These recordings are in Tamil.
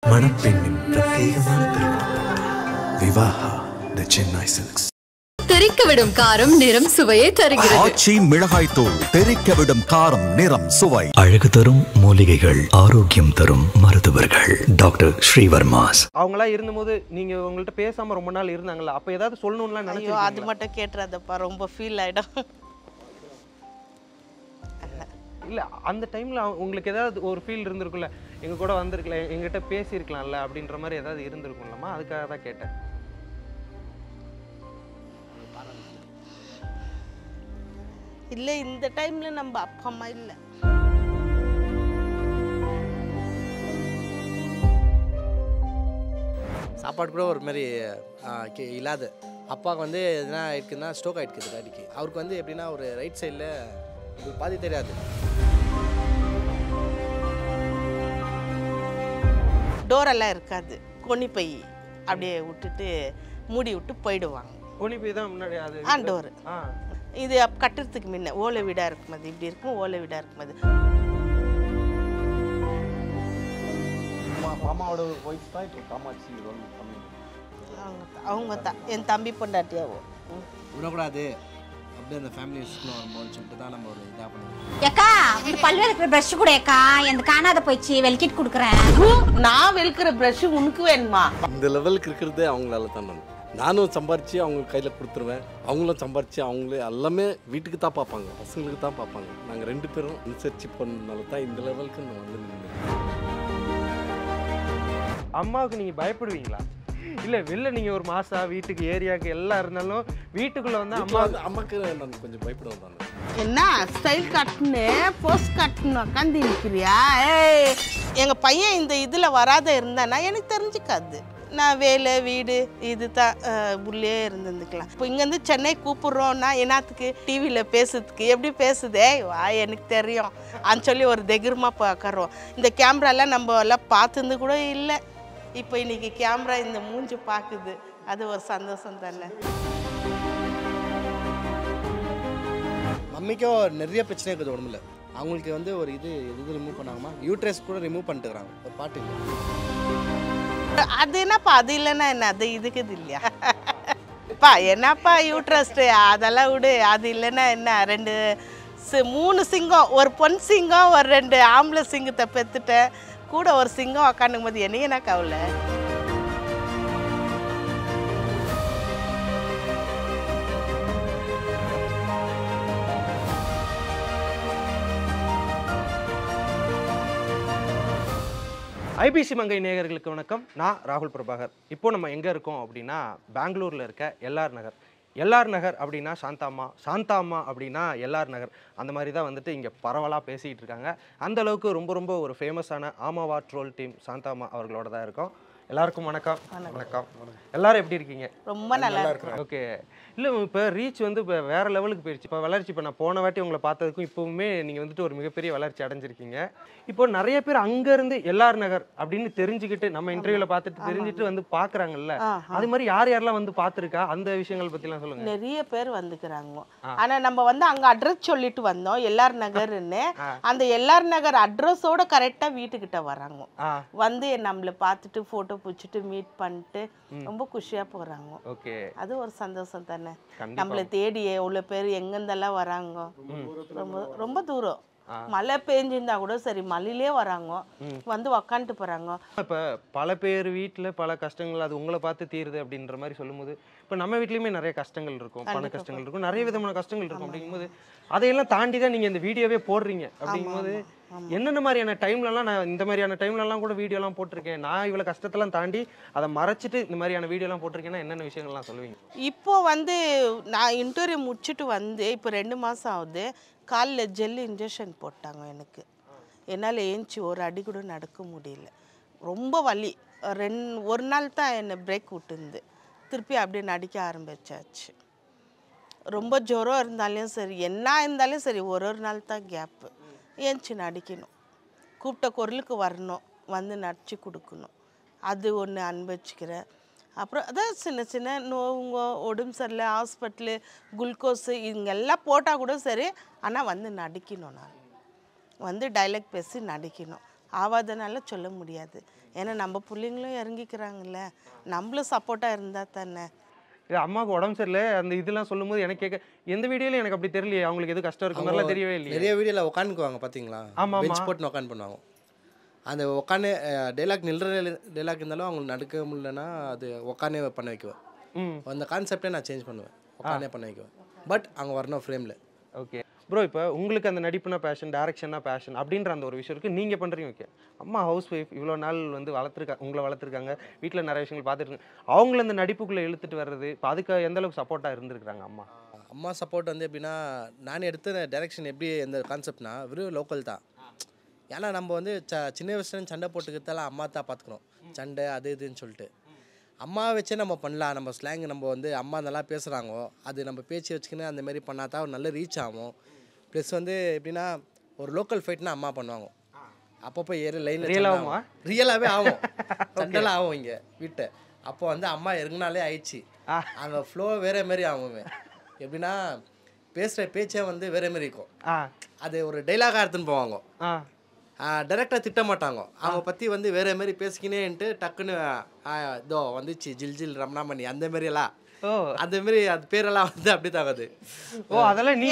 மணப்பெண்ணின் பிரத்யேகமான திருமணம் விவாஹா தி சென்னை சில்க்ஸ். தெரிக்கவிடும் காரம் நிறம் சுவையை தருகிறது. ஆச்சி மிளகாய் தூள் தெரிக்கவிடும் காரம் நிறம் சுவை. அழகு தரும் மூலிகைகள், ஆரோக்கியம் தரும் மருத்துவர்கள். டாக்டர் ஸ்ரீவர்மாஸ். அவங்களா இருந்தபோது நீங்க உங்கள்ட்ட பேசாம ரொம்ப நாள் இருந்தாங்கல்ல, அப்ப ஏதாவது சொல்லணும்லாம் நினைச்சீங்க? அது மட்டும் கேட்டுறாதப்பா, ரொம்ப ஃபீல் ஆயிடும். இல்ல அந்த டைம்ல உங்களுக்கு ஏதாவது ஒரு ஃபீல் இருந்திருக்குல்ல, எங்க கூட வந்திருக்கல, எங்கிட்ட பேசியிருக்கலாம்ல அப்படின்ற மாதிரி ஏதாவது இருந்திருக்கும்லமா, அதுக்காக தான் கேட்டேன். இல்லை, இந்த டைம்ல நம்ம அப்பா அம்மா இல்லை. சாப்பாடு கூட ஒரு மாதிரி இல்லாத அப்பாவுக்கு வந்து எதுனா இருக்குதுன்னா ஸ்டோக் ஆகிடுக்குது டாடிக்கு. அவருக்கு வந்து எப்படின்னா ஒரு ரைட் சைடில் பாதி தெரியாது. டோரெல்லாம் இருக்காது, கொனிப்பை அப்படியே விட்டுட்டு மூடி விட்டு போயிடுவாங்க. கொனிப்பை தான் முன்னாடி அது டோரு. இது கட்டுறதுக்கு முன்ன ஓலை வீடாக இருக்கும்போது இப்படி இருக்கும், ஓலை வீடாக இருக்கும்போது. மாமாவோட வாய்ஸ் தான் இப்போ காமாட்சி அவங்க தான் என் தம்பி பொண்டாட்டியாவோ விடக்கூடாது அப்படியே அந்த ஃபேமிலி வரும்போது சொல்லிட்டு தான் நம்ம ஒரு இதாக பண்ணுவோம். ஏக்கா இந்த பல்லு இருக்கிற ப்ரஷ் கூட ஏக்கா எனக்கு காணாத போயிடுச்சு, வெல்கிட் கொடுக்குறேன். நான் வெளுக்கிற ப்ரஷ் உனக்கு வேணுமா? இந்த லெவலுக்கு இருக்கிறதே அவங்களால தான். நானும் சம்பாரித்து அவங்க கையில் கொடுத்துருவேன், அவங்களும் சம்பாரித்து அவங்களே எல்லாமே வீட்டுக்கு தான் பார்ப்பாங்க, பசங்களுக்கு தான் பார்ப்பாங்க. நாங்கள் 2 பேரும் அனுசரித்து பண்ணனால தான் இந்த லெவலுக்கு நான் வந்து நின்று. அம்மாவுக்கு நீங்க பயப்படுவீங்களா? இல்ல வெளில நீங்க ஒரு மாசா வீட்டுக்கு ஏரியாவுக்கு எல்லாம் இருந்தாலும் வீட்டுக்குள்ள வந்து அம்மாவுக்கு நான் கொஞ்சம் பயப்படுவேன் தான். என்ன ஸ்டைல் கட்டுன்னு போஸ்ட் கட்டுன்னு உட்காந்து நிற்கிறியா? எங்கள் பையன் இந்த இதில் வராத இருந்தானா எனக்கு தெரிஞ்சுக்காது. நான் வேலை வீடு இது தான் உள்ளே இருந்துக்கலாம். இப்போ இங்கேருந்து சென்னை கூப்பிட்றோன்னா என்னத்துக்கு டிவியில் பேசுறதுக்கு, எப்படி பேசுதே வா எனக்கு தெரியும் அன்னு சொல்லி ஒரு தைரியமாக பார்க்குறோம். இந்த கேமராலாம் நம்ம எல்லாம் பார்த்துருந்து கூட இல்லை. இப்போ இன்னைக்கு கேமரா இந்த மூஞ்சி பார்க்குது, அது ஒரு சந்தோஷம் தானே. மம்மிக்கும் நிறைய பிரச்சனை இருக்குது உடம்புல. அவங்களுக்கு வந்து ஒரு இது ரிமூவ் பண்ணாங்கம்மா, யூட்ரஸ் கூட ரிமூவ் பண்ணிட்டுக்கிறாங்க. ஒரு பாட்டு இல்லை அது என்னப்பா, அது இல்லைன்னா என்ன, அது இதுக்குது இல்லையா பா? என்னப்பா யூட்ரஸ்ட் அதெல்லாம் விடு, அது இல்லைன்னா என்ன? 3 சிங்கம், ஒரு பொன் சிங்கம், ஒரு 2 ஆம்பளை சிங்கத்தை பெற்றுட்டேன், கூட ஒரு சிங்கம் உக்காந்துக்கும் போது என்னைய என்ன கவலை? ஐபிசி மங்கை நேயர்களுக்கு வணக்கம். நான் ராகுல் பிரபாகர். இப்போ நம்ம எங்கே இருக்கோம் அப்படின்னா பெங்களூரில் இருக்க எல்ஆர் நகர். எல்ஆர் நகர் அப்படின்னா சாந்தாம்மா, சாந்தாம்மா அப்படின்னா எல்ஆர் நகர், அந்த மாதிரி தான் வந்துட்டு இங்கே பரவலாக பேசிக்கிட்டு இருக்காங்க. அந்த அளவுக்கு ரொம்ப ஒரு ஃபேமஸான ஆமாவா ட்ரோல் டீம் சாந்தாம்மா அவர்களோட தான் இருக்கோம். எல்லாருக்கும் வணக்கம். வணக்கம். எல்லாரும் எப்படி இருக்கீங்க? ரொம்ப நல்லா இருக்கு. ஓகே. இல்லை இப்போ ரீச் வந்து இப்போ வேறு லெவலுக்கு போயிடுச்சு. இப்போ வளர்ச்சி, இப்போ நான் போன வாட்டி உங்களை பார்த்ததுக்கும் இப்போவுமே நீங்கள் வந்துட்டு ஒரு மிகப்பெரிய வளர்ச்சி அடைஞ்சிருக்கீங்க. இப்போ நிறைய பேர் அங்கேருந்து எல்ஆர் நகர் அப்படின்னு தெரிஞ்சுக்கிட்டு நம்ம இன்டர்வியூவில் பார்த்துட்டு தெரிஞ்சுட்டு வந்து பார்க்குறாங்கல்ல, அது மாதிரி யாரெல்லாம் வந்து பார்த்துருக்கா, அந்த விஷயங்கள் பற்றிலாம் சொல்லுங்கள். நிறைய பேர் வந்துக்கிறாங்க. ஆனால் நம்ம வந்து அங்கே அட்ரஸ் சொல்லிட்டு வந்தோம் எல்ஆர் நகர்ன்னு. அந்த எல்ஆர் நகர் அட்ரஸோட கரெக்டாக வீட்டுக்கிட்ட வராங்க. வந்து நம்மளை பார்த்துட்டு ஃபோட்டோ பிடிச்சிட்டு மீட் பண்ணிட்டு ரொம்ப குஷியா போறாங்க. ஓகே, அது ஒரு சந்தோஷம் தானே. நம்மளை தேடி எவ்வளவு பேர் எங்கெந்தெல்லாம் வராங்க, ரொம்ப ரொம்ப தூரம். மழை பெஞ்சிருந்தா கூட சரி மழையிலே வராங்க, வந்து உக்காந்துட்டு போறாங்க. இப்போ பல பேர் வீட்டில் பல கஷ்டங்கள் அது உங்களை பார்த்து தீருது அப்படின்ற மாதிரி சொல்லும்போது, இப்போ நம்ம வீட்லேயுமே நிறைய கஷ்டங்கள் இருக்கும், பண கஷ்டங்கள் இருக்கும், நிறைய விதமான கஷ்டங்கள் இருக்கும். அப்படிங்கும்போது அதையெல்லாம் தாண்டி தான் நீங்கள் இந்த வீடியோவே போடுறீங்க. அப்படிங்கும்போது என்னென்ன மாதிரியான டைம்லலாம், நான் இந்த மாதிரியான டைம்லலாம் கூட வீடியோலாம் போட்டிருக்கேன், நான் இவ்வளோ கஷ்டத்தெல்லாம் தாண்டி அதை மறைச்சிட்டு இந்த மாதிரியான வீடியோலாம் போட்டிருக்கேன்னா என்னென்ன விஷயங்கள்லாம் சொல்லுவீங்க? இப்போ வந்து நான் இன்டர்வியூ முடிச்சுட்டு வந்து இப்போ 2 மாதம் ஆகுது. காலில் ஜெல்லு இன்ஜெக்ஷன் போட்டாங்க எனக்கு. என்னால் ஏஞ்சி ஒரு அடி கூட நடக்க முடியல, ரொம்ப வலி. ஒரு நாள் தான் என்னை பிரேக் விட்டுருந்து, திருப்பி அப்படியே நடிக்க ஆரம்பிச்சாச்சு. ரொம்ப ஜுரம் இருந்தாலும் சரி என்ன இருந்தாலும் சரி ஒரு நாள் தான் கேப்பு. ஏஞ்சி நடிக்கணும், கூப்பிட்ட குரலுக்கு வரணும், வந்து நடிச்சு கொடுக்கணும். அது ஒன்று அனுபவிச்சுக்கிறேன். அப்புறம் அதான் சின்ன சின்ன நோவுங்க, உடம்பு சரியில்லை, ஹாஸ்பிட்டலு, குளுக்கோஸு இங்கெல்லாம் போட்டால் கூட சரி, ஆனால் வந்து நடிக்கணும். நான் வந்து டைலாக் பேசி நடிக்கணும். ஆகாதனால சொல்ல முடியாது. ஏன்னா நம்ம பிள்ளைங்களும் இறங்கிக்கிறாங்கல்ல, நம்மளும் சப்போர்ட்டாக இருந்தால் தானே. இது அம்மாவுக்கு உடம்பு சரியில்லை அந்த இதெல்லாம் சொல்லும்போது எனக்கு கேட்க எந்த வீடியோலையும் எனக்கு அப்படி தெரியலையே, அவங்களுக்கு எது கஷ்டம் இருக்கு மாதிரிலாம் தெரியவே இல்லையே. நிறைய வீடியோவில் உட்காந்துக்குவாங்க பார்த்தீங்களா, பெஞ்ச் போட்டு உட்காந்து பண்ணுவாங்க. அந்த உட்காந்து டைலாக் நில்ற டைலாக் இருந்தாலும் அவங்களுக்கு நடக்க முடியலன்னா அது உட்கானே பண்ண வைக்குவேன். அந்த கான்செப்டே நான் சேஞ்ச் பண்ணுவேன், உட்கானே பண்ண வைக்குவேன். பட் அங்கே வரணும் ஃப்ரேமில். ஓகே ப்ரோ, இப்போ உங்களுக்கு அந்த நடிப்புனா பேஷன், டேரக்ஷனா பேஷன் அப்படின்ற அந்த ஒரு விஷயம் இருக்குது, நீங்கள் பண்ணுறீங்க. ஓகே, அம்மா ஹவுஸ் ஒய்ஃப் இவ்வளோ நாள் வந்து உங்களை வளர்த்துருக்காங்க, வீட்டில் நிறைய விஷயங்கள் பார்த்துட்டு அவங்கள அந்த நடிப்புக்குள்ளே இழுத்துட்டு வர்றது, இப்போ அதுக்கு எந்த அளவுக்கு சப்போர்ட்டாக இருந்திருக்கிறாங்க அம்மா சப்போர்ட் வந்து எப்படின்னா, நான் எடுத்த டைரக்ஷன் எப்படி எந்த கான்செப்ட்னா வெறும் லோக்கல் தான். ஏன்னா நம்ம வந்து சின்ன வயசுல சண்டை போட்டுக்கிறதால அம்மா தான் பார்த்துக்கணும், சண்டை அது இதுன்னு சொல்லிட்டு. அம்மாவை வச்சே நம்ம பண்ணலாம், நம்ம ஸ்லாங் நம்ம வந்து அம்மா நல்லா பேசுகிறாங்கோ அது நம்ம பேச்சு வச்சுக்கின்னு அந்த மாதிரி பண்ணால் தான் ஒரு நல்ல ரீச் ஆகும். ப்ளஸ் வந்து எப்படின்னா ஒரு லோக்கல் ஃபைட்னா அம்மா பண்ணுவாங்க, அப்பப்போ லைனில் ரியலாகவே ஆகும், சண்டைலாம் ஆகும் இங்கே வீட்டை. அப்போ வந்து அம்மா இறங்கினாலே ஆயிடுச்சு, அங்கே ஃப்ளோ வேறு மாரி ஆகும். எப்படின்னா பேசுகிற பேச்சே வந்து வேறு மாரி இருக்கும், அது ஒரு டைலாகாக எடுத்துன்னு போவாங்க. டைரெக்டாக திட்ட மாட்டாங்க, அவங்க பற்றி வந்து வேறு மாரி பேசிக்கினேன்ட்டு டக்குன்னு இதோ வந்துச்சு ஜில் ஜில் ரமணாமணி அந்த மாரியெல்லாம் அந்த மாரி அது பேரெல்லாம் வந்து அப்படி தாகாது. அதெல்லாம் நீ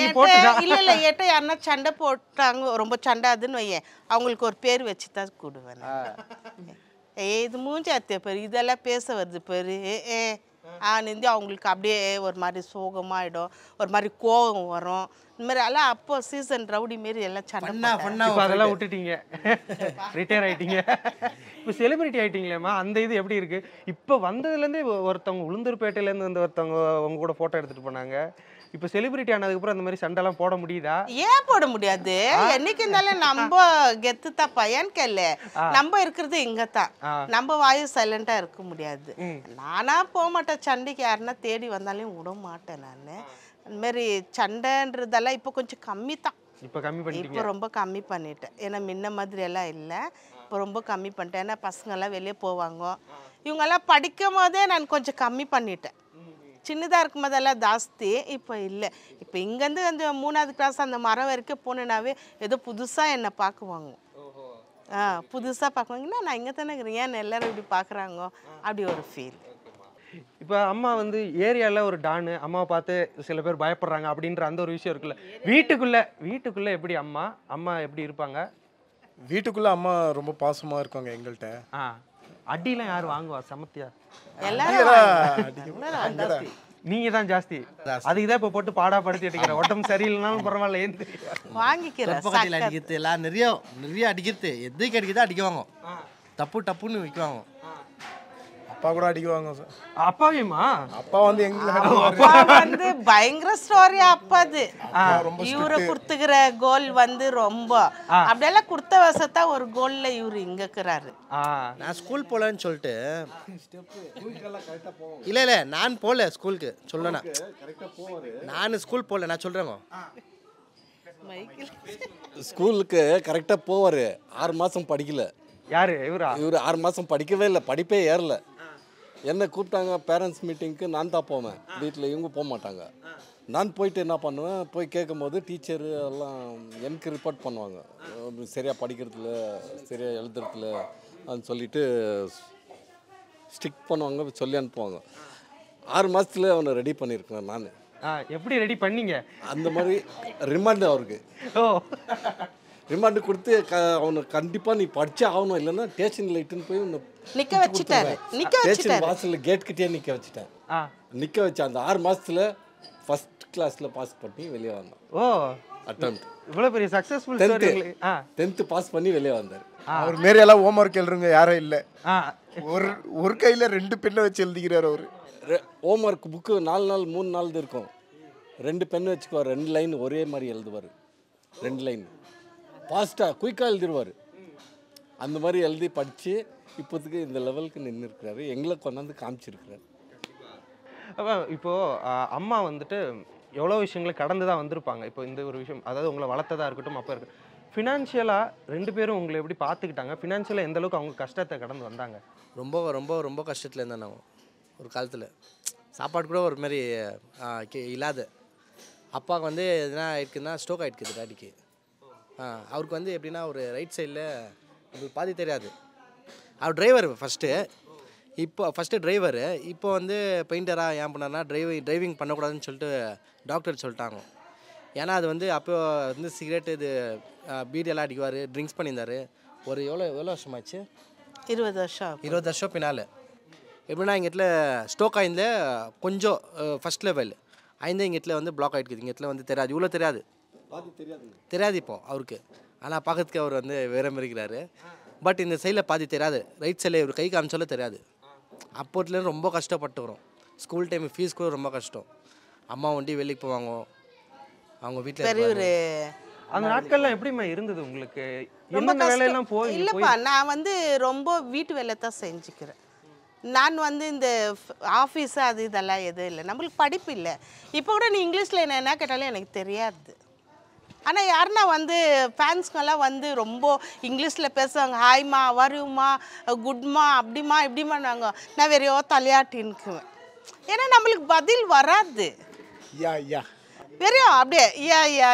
இல்லை ஏட்ட யாருன்னா சண்டை போட்டாங்க ரொம்ப சண்டை அதுன்னு வையேன், அவங்களுக்கு ஒரு பேர் வச்சு தான் கூடுவேன். இது மூஞ்சி அத்திய பேர் இதெல்லாம் பேச வருது பேர் நிந்தி அவங்களுக்கு அப்படியே ஒரு மாதிரி சோகமாகிடும், ஒரு மாதிரி கோபம் வரும். இந்த மாதிரி எல்லாம் அப்போ சீசன் ரவுடி மாரி எல்லாம் சண்டை அதெல்லாம் விட்டுட்டீங்க, ரிட்டையர் ஆகிட்டீங்க, இப்போ செலிபிரிட்டி ஆகிட்டீங்களேம்மா. அந்த இது எப்படி இருக்குது? இப்போ வந்ததுலேருந்தே ஒருத்தவங்க உளுந்தூர்பேட்டையிலேருந்து வந்து ஒருத்தவங்க உங்க கூட ஃபோட்டோ எடுத்துகிட்டு போனாங்க, இப்போ செலிபிரிட்டி ஆனதுக்கப்புறம் அந்த மாதிரி சண்டைலாம் போட முடியுதா? ஏன் போட முடியாது? என்னைக்கு இருந்தாலும் நம்ம கெத்து தான் பையன் கேள்ல, நம்ம இருக்கிறது இங்கே தான், நம்ம வாயு சைலண்டாக இருக்க முடியாது. நானா போக மாட்டேன் சண்டைக்கு, யாருன்னா தேடி வந்தாலும் விட மாட்டேன். நான் அந்த மாதிரி சண்டைன்றதெல்லாம் இப்போ கொஞ்சம் கம்மி தான், இப்போ ரொம்ப கம்மி பண்ணிட்டேன். ஏன்னா முன்ன மாதிரி எல்லாம் இல்லை, இப்போ ரொம்ப கம்மி பண்ணிட்டேன். ஏன்னா பசங்கள்லாம் வெளியே போவாங்க, இவங்கெல்லாம் படிக்கும் போதே நான் கொஞ்சம் கம்மி பண்ணிட்டேன். சின்னதாக இருக்கும் போதெல்லாம் ஜாஸ்தி, இப்போ இல்லை. இப்போ இங்கேருந்து அந்த 3வது கிளாஸ் அந்த மரம் வரைக்கும் போனேன்னாவே ஏதோ புதுசாக என்னை பார்க்குவாங்க, புதுசாக பார்க்குவாங்கன்னா நான் இங்கே தானே இருக்கிறேன், ஏன் எல்லோரும் இப்படி பார்க்குறாங்க, அப்படி ஒரு ஃபீல். இப்போ அம்மா வந்து ஏரியாவில் ஒரு டானு, அம்மாவை பார்த்து சில பேர் பயப்படுறாங்க அப்படின்ற அந்த ஒரு விஷயம் இருக்குல்ல, வீட்டுக்குள்ளே எப்படி அம்மா எப்படி இருப்பாங்க? வீட்டுக்குள்ளே அம்மா ரொம்ப பாசமாக இருக்காங்க எங்கள்கிட்ட. அடிலாம் யார் வாங்குவா சமத்தியா? நீங்க தான் ஜாஸ்தி, அதுக்கு தான் இப்போ போட்டு பாடா படுத்தி அடிக்கிற, உடம்பு சரியில்லைனாலும் பரவாயில்ல ஏந்து வாங்கிக்கிறேன். அடிக்கிறது எல்லாம் நிறைய அடிக்கிறது, எதுக்கு அடிக்கிறதோ அடிக்குவாங்க, டப்புன்னு வைக்குவாங்க. அப்பா கூட அடிக்குவாங்க சார். அப்பாவேமா? அப்பா வந்து அப்பா வந்து பயங்கர ஸ்டோரி. அப்பாது இவரை கொடுத்துக்கிற கோல் வந்து ரொம்ப அப்படியெல்லாம் கொடுத்த வசத்தா ஒரு கோல்ல இவரு இங்க இருக்கிறாரு. நான் ஸ்கூல் போலன்னு சொல்லிட்டு இல்லை நான் போல ஸ்கூலுக்கு சொல்லனா, நான் ஸ்கூல் போல நான் சொல்றேங்க. ஸ்கூலுக்கு கரெக்டாக போவார், 6 மாதம் படிக்கல. யாரு இவரா? இவர் 6 மாதம் படிக்கவே இல்லை, படிப்பே ஏறல. என்ன கூப்பிட்டாங்க பேரண்ட்ஸ் மீட்டிங்க்கு, நான் தான் போவேன், வீட்டில் இவங்க போக மாட்டாங்க. நான் போயிட்டு என்ன பண்ணுவேன், போய் கேட்கும் போது டீச்சரு எல்லாம் எனக்கு ரிப்போர்ட் பண்ணுவாங்க, சரியாக படிக்கிறதுல சரியாக எழுதுறதுல அப்படின்னு சொல்லிட்டு ஸ்டிக் பண்ணுவாங்க, சொல்லி அனுப்புவாங்க. 6 மாதத்துல அவனை ரெடி பண்ணியிருக்கேன் நான். எப்படி ரெடி பண்ணீங்க? அந்த மாதிரி ரிமாண்டு அவருக்கு ரிமாண்டு கொடுத்து அவனுக்கு கண்டிப்பாக நீ படிச்சே ஆகணும், இல்லைன்னா ஸ்டேஷனில் இட்டுன்னு போய் நிற்க வச்சுட்டாரு. ஸ்டேஷன் வாசலில் கேட்கிட்டே நிற்க வச்சுட்டேன். நிற்க வச்சு அந்த 6 மாதத்தில் ஃபர்ஸ்ட் கிளாஸில் பாஸ் பண்ணி வெளியே வந்தான். அட்டெம்ப்ட் இவ்வளோ பெரிய சக்ஸஸ்ஃபுல். 10th பாஸ் பண்ணி வெளியே வந்தார். அவர் மாரி எல்லாம் ஹோம் ஒர்க் எழுதுறவங்க யாரும் இல்லை. ஒரு கையில் 2 பெண்ணை வச்சு எழுதிக்கிறார் அவர். ஹோம் ஒர்க் புக்கு 4 நாள் 3 நாள் இருக்கும், 2 பென் வச்சுக்குவார், 2 லைன் ஒரே மாதிரி எழுதுவார், 2 லைன் ஃபாஸ்ட்டாக குயிக்காக எழுதிடுவார். அந்த மாதிரி எழுதி படித்து இப்போதுக்கு இந்த லெவலுக்கு நின்று இருக்கிறாரு, எங்களை கொண்டாந்து காமிச்சிருக்கிறார். இப்போது அம்மா வந்துட்டு எவ்வளோ விஷயங்களை கடந்து தான் வந்திருப்பாங்க. இப்போ இந்த ஒரு விஷயம், அதாவது உங்களை வளர்த்ததாக இருக்கட்டும், அப்போ இருக்கு ஃபினான்ஷியலாக 2 பேரும் உங்களை எப்படி பார்த்துக்கிட்டாங்க, ஃபினான்ஷியலாக எந்த அளவுக்கு அவங்க கஷ்டத்தை கடந்து வந்தாங்க? ரொம்ப ரொம்ப ரொம்ப கஷ்டத்தில் இருந்தாங்க நாங்கள். ஒரு காலத்தில் சாப்பாடு கூட ஒரு மாதிரி இல்லாத. அப்பாவுக்கு வந்து எதுனா ஆயிடுக்குன்னா ஸ்ட்ரோக் ஆகிடுக்குது டாடிக்கு. அவருக்கு வந்து எப்படின்னா ஒரு ரைட் சைடில் நம்மளுக்கு பாதி தெரியாது. அவர் டிரைவர் ஃபஸ்ட்டு டிரைவரு, இப்போ வந்து பெயிண்டராக ஏன் பண்ணார்னா டிரைவிங் பண்ணக்கூடாதுன்னு சொல்லிட்டு டாக்டர் சொல்லிட்டாங்க. ஏன்னா அது வந்து அப்போ வந்து சிகரெட்டு இது பீடியெல்லாம் அடிக்குவார், ட்ரிங்க்ஸ் பண்ணியிருந்தார். ஒரு எவ்வளோ வருஷமாச்சு? 20 வருஷம் பின்னால். எப்படின்னா எங்கள் இடத்துல ஸ்டோக் ஆயிருந்த கொஞ்சம் ஃபஸ்ட் லெவல் ஆயிருந்தே எங்கள் இடத்துல வந்து பிளாக் ஆகிட்டுக்குது. எங்கள் இடத்துல வந்து தெரியாது, இவ்வளோ தெரியாது இப்போ அவருக்கு. ஆனால் பார்க்கறதுக்கு அவர் வந்து வேற மாதிரி இருக்கிறாரு. பட் இந்த சைடில் பாதி தெரியாது, ரைட் சைடில் இவர் கை காமிச்சாலும் தெரியாது. அப்போத்துலேருந்து ரொம்ப கஷ்டப்பட்டுக்கிறோம். ஸ்கூல் டைம் ஃபீஸ் கூட ரொம்ப கஷ்டம். அம்மா வண்டி வெளிக்கு போவாங்க, அவங்க வீட்டில். அந்த நாட்கள்லாம் எப்படிமா இருந்தது உங்களுக்கு? என்ன வேலையெல்லாம் இல்லைப்பா, நான் வந்து ரொம்ப வீட்டு வேலை தான் செஞ்சுக்கிறேன். நான் வந்து இந்த ஆஃபீஸு அது இதெல்லாம் எதுவும் இல்லை, நம்மளுக்கு படிப்பு இல்லை. இப்போ கூட நீ இங்கிலீஷில் என்ன கேட்டாலும் எனக்கு தெரியாது. ஆனால் யாருன்னா வந்து ஃபேன்ஸ்கெல்லாம் வந்து ரொம்ப இங்கிலீஷில் பேசுவாங்க, ஹாய்மா, வருமா, குட்மா, அப்படிமா இப்படிமா. நான் வெறியோ தலையாட்டின்னுக்குவேன். ஏன்னா நம்மளுக்கு பதில் வராது. வெறியும் அப்படியே யா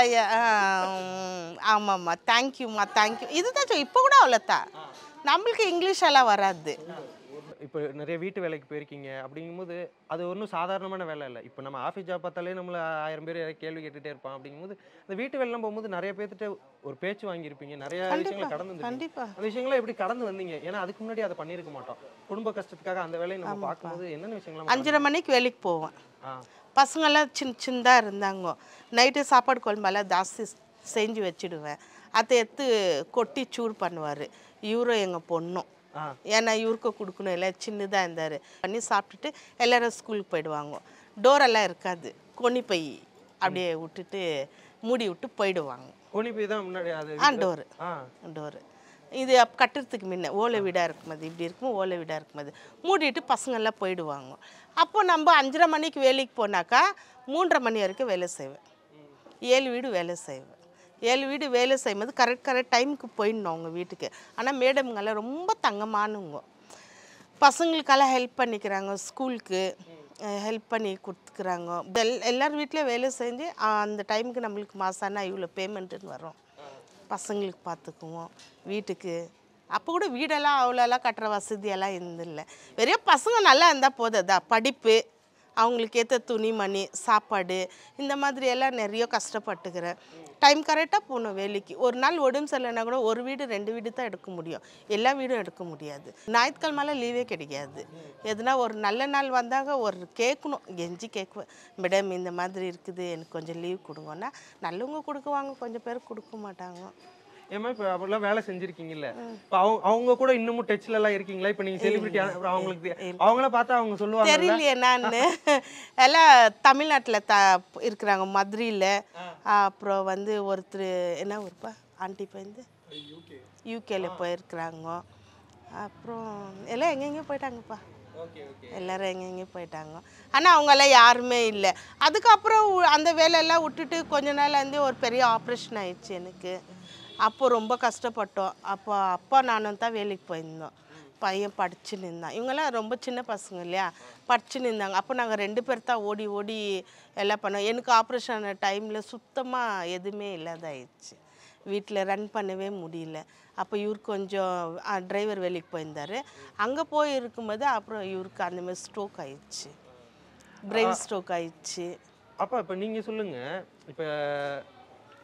ஆமாம்மா, தேங்க்யூம்மா, தேங்க்யூ, இதுதான். இப்போ கூட அவ்வளோதான், நம்மளுக்கு இங்கிலீஷ் எல்லாம் வராது. இப்போ நிறைய வீட்டு வேலைக்கு போயிருக்கீங்க அப்படிங்கும்போது அது ஒன்றும் சாதாரணமான வேலை இல்லை. இப்போ நம்ம ஆஃபீஸ் ஜாப் பார்த்தாலே நம்மளை 1000 பேர் கேள்வி கேட்டுகிட்டே இருப்பான். அப்படிங்கும்போது அந்த வீட்டு வேலைலாம் போகும்போது நிறைய பேர்த்துட்டு ஒரு பேச்சு வாங்கியிருப்பீங்க, நிறைய விஷயங்களை கடந்து வந்து. அந்த விஷயங்களை எப்படி கடந்து வந்தீங்க? ஏன்னா அதுக்கு முன்னாடி அதை பண்ணியிருக்க மாட்டோம். குடும்ப கஷ்டத்துக்காக அந்த வேலையை நம்ம பார்க்கும்போது என்னென்ன விஷயங்கள்லாம்? 5:30 மணிக்கு வேலைக்கு போவேன். பசங்கள்லாம் சின்னதாக இருந்தாங்க. நைட்டு சாப்பாடு குழம்பெல்லாம் ஜாஸ்தி செஞ்சு வச்சுடுவேன். அதை எடுத்து கொட்டி சூடு பண்ணுவார் இவரும் எங்கள் பொண்ணும். ஏன்னா இவருக்கு கொடுக்கணும், இல்லை சின்னதாக இருந்தார். பண்ணி சாப்பிட்டுட்டு எல்லோரும் ஸ்கூலுக்கு போயிடுவாங்க. டோரெல்லாம் இருக்காது, கோணி பை அப்படியே விட்டுட்டு மூடி விட்டு போயிடுவாங்க. கோணி பை தான் முன்னாடி? டோரு இது கட்டுறதுக்கு முன்ன ஓலை வீடாக இருக்கும்போது, இப்படி இருக்கும் ஓலை வீடாக இருக்கும்போது மூடிட்டு பசங்கள்லாம் போயிடுவாங்க. அப்போ நம்ம 5:30 மணிக்கு வேலைக்கு போனாக்கா 3:30 மணி வரைக்கும் வேலை செய்வேன். 7 வீடு வேலை செய்வேன். 7 வீடு வேலை செய்யும்போது கரெக்ட் டைமுக்கு போயிடணும் அவங்க வீட்டுக்கு. ஆனால் மேடம்ங்கெல்லாம் ரொம்ப தங்கமானுங்க, பசங்களுக்கெல்லாம் ஹெல்ப் பண்ணிக்கிறாங்க, ஸ்கூலுக்கு ஹெல்ப் பண்ணி கொடுத்துக்கிறாங்க. எல்லார் வீட்லேயும் வேலை செஞ்சு அந்த டைமுக்கு நம்மளுக்கு மாதம்னா இவ்வளோ பேமெண்ட்டுன்னு வரும். பசங்களுக்கு பார்த்துக்குவோம், வீட்டுக்கு. அப்போ கூட வீடெல்லாம் அவ்வளோலாம் கட்டுற வசதியெல்லாம் இருந்தில்லை. வெறும் பசங்க நல்லா இருந்தால் போதா, படிப்பு, அவங்களுக்கு ஏற்ற துணிமணி, சாப்பாடு, இந்த மாதிரி எல்லாம் நிறைய கஷ்டப்பட்டுக்கிறேன். டைம் கரெக்டாக போகணும் வேலைக்கு. ஒரு நாள் உடம்பு சரியில்லைன்னா கூட 1 வீடு 2 வீடு தான் எடுக்க முடியும், எல்லா வீடும் எடுக்க முடியாது. ஞாயிற்றுக்கிழமெல்லாம் லீவே கிடைக்காது. எதுனா ஒரு நல்ல நாள் வந்தாங்க ஒரு கேட்கணும், கெஞ்சி கேட்குவேன், மேடம் இந்த மாதிரி இருக்குது எனக்கு கொஞ்சம் லீவ் கொடுங்கன்னா. நல்லவங்க கொடுக்குவாங்க, கொஞ்சம் பேர் கொடுக்க மாட்டாங்க. ஏமா இப்போ அப்படிலாம் வேலை செஞ்சுருக்கீங்கல்ல, இப்போ அவங்க கூட இன்னமும் டச்ல எல்லாம் இருக்கீங்களா? இப்போ நீங்கள் செலிபிரிட்டி அவங்களுக்கு அவங்கள பார்த்தா அவங்க சொல்லுவாங்க தெரியலையே. நான் எல்லாம் தமிழ்நாட்டில் இருக்கிறாங்க, மதுரையில். அப்புறம் வந்து ஒருத்தர் என்ன ஊருப்பா ஆண்டி வந்து யூகேல போயிருக்கிறாங்க. அப்புறம் எல்லாம் எங்கெங்கேயும் போயிட்டாங்கப்பா, எல்லோரும் எங்கெங்கேயும் போயிட்டாங்க. ஆனால் அவங்கெல்லாம் யாருமே இல்லை. அதுக்கப்புறம் அந்த வேலையெல்லாம் விட்டுட்டு கொஞ்ச நாள் வந்து ஒரு பெரிய ஆப்ரேஷன் ஆயிடுச்சு எனக்கு. அப்போ ரொம்ப கஷ்டப்பட்டோம். அப்போ அப்பா நானும் தான் வேலைக்கு போயிருந்தோம். பையன் படிச்சுன்னு இருந்தான். இவங்கெல்லாம் ரொம்ப சின்ன பசங்க இல்லையா, படிச்சுன்னு இருந்தாங்க. அப்போ நாங்கள் 2 பேர் தான் ஓடி ஓடி எல்லாம் பண்ணோம். எனக்கு ஆப்ரேஷன் ஆன டைமில் சுத்தமாக எதுவுமே இல்லாதாயிடுச்சு, வீட்டில் ரன் பண்ணவே முடியல. அப்போ இவர் கொஞ்சம் டிரைவர் வேலைக்கு போயிருந்தார். அங்கே போய் இருக்கும்போது அப்புறம் இவருக்கு அந்தமாதிரி ஸ்ட்ரோக் ஆயிடுச்சு, பிரெயின் ஸ்ட்ரோக் ஆயிடுச்சு. அப்போ இப்போ நீங்கள் சொல்லுங்கள், இப்போ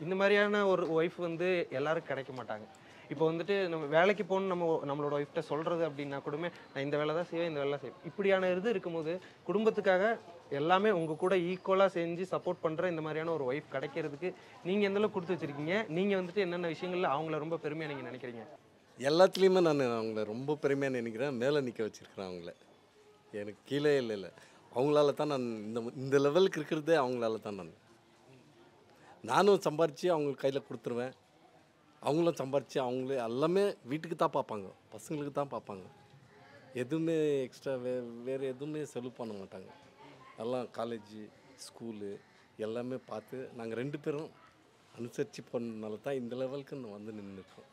இந்த மாதிரியான ஒரு ஒய்ஃப் வந்து எல்லாரும் கிடைக்க மாட்டாங்க. இப்போ வந்துட்டு நம்ம வேலைக்கு போகணும், நம்மளோட ஒய்ஃப்ட்ட சொல்கிறது அப்படின்னா கூடமே நான் இந்த வேலை தான் செய்வேன், இந்த வேலை செய்வேன், இப்படியான இது இருக்கும்போது குடும்பத்துக்காக எல்லாமே உங்கள் கூட ஈக்குவலாக செஞ்சு சப்போர்ட் பண்ணுற இந்த மாதிரியான ஒரு ஒய்ஃப் கிடைக்கிறதுக்கு நீங்கள் எந்தளவுக்கு கொடுத்து வச்சுருக்கீங்க? நீங்கள் வந்துட்டு என்னென்ன விஷயங்களில் அவங்கள ரொம்ப பெருமையாக நீங்கள் நினைக்கிறீங்க? எல்லாத்துலேயுமே நான் அவங்கள ரொம்ப பெருமையாக நினைக்கிறேன். மேலே நிற்க வச்சுருக்கிறேன் அவங்கள, எனக்கு கீழே இல்லை. அவங்களால தான் நான் இந்த லெவலுக்கு இருக்கிறதே அவங்களால தான். நானும் சம்பாரித்து அவங்களுக்கு கையில் கொடுத்துருவேன், அவங்களும் சம்பாரித்து அவங்களே எல்லாமே வீட்டுக்கு தான் பார்ப்பாங்க, பசங்களுக்கு தான் பார்ப்பாங்க. எதுவுமே எக்ஸ்ட்ரா வேறு எதுவுமே செலவு பண்ண மாட்டாங்க. எல்லாம் காலேஜு ஸ்கூலு எல்லாமே பார்த்து நாங்கள் 2 பேரும் அனுசரித்து பண்ணனால தான் இந்த லெவலுக்கு நான் வந்து நின்றுருக்கோம்.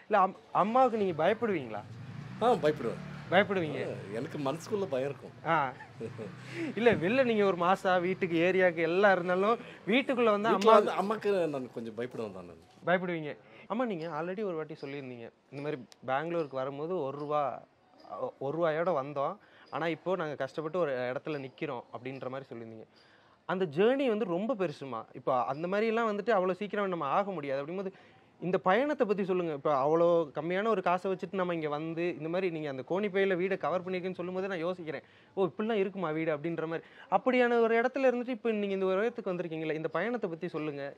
இல்லை அம்மாவுக்கு நீங்கள் பயப்படுவீங்களா? பயப்படுவீங்க. எனக்கு மனசுக்குள்ள பயம் இருக்கும். இல்லை வெளில நீங்கள் ஒரு மாதம் வீட்டுக்கு ஏரியாவுக்கு எல்லாம் இருந்தாலும் வீட்டுக்குள்ளே வந்து அம்மாவுக்கு நான் கொஞ்சம் பயப்படுவேன் தான். பயப்படுவீங்க. ஆமாம், நீங்கள் ஆல்ரெடி ஒரு வாட்டி சொல்லியிருந்தீங்க இந்த மாதிரி பெங்களூருக்கு வரும்போது ஒரு ரூபாயோட வந்தோம், ஆனால் இப்போது நாங்கள் கஷ்டப்பட்டு ஒரு இடத்துல நிற்கிறோம் அப்படின்ற மாதிரி சொல்லியிருந்தீங்க. அந்த ஜேர்னி வந்து ரொம்ப பெருசுமா. இப்போ அந்த மாதிரிலாம் வந்துட்டு அவ்வளோ சீக்கிரம் நம்ம ஆக முடியாது. அப்படிங்கும்போது இந்த பயணத்தை பற்றி சொல்லுங்கள். இப்போ அவ்வளோ கம்மியான ஒரு காசை வச்சுட்டு நம்ம இங்கே வந்து இந்த மாதிரி நீங்கள் அந்த கோணிப்பையில் வீடை கவர் பண்ணியிருக்கேன்னு சொல்லும்போது நான் யோசிக்கிறேன், ஓ இப்படிலாம் இருக்குமா வீடு அப்படின்ற மாதிரி. அப்படியான ஒரு இடத்துல இருந்துட்டு இப்போ நீங்கள் இந்த ஒரு இடத்துக்கு வந்திருக்கீங்களா, இந்த பயணத்தை பற்றி சொல்லுங்கள்.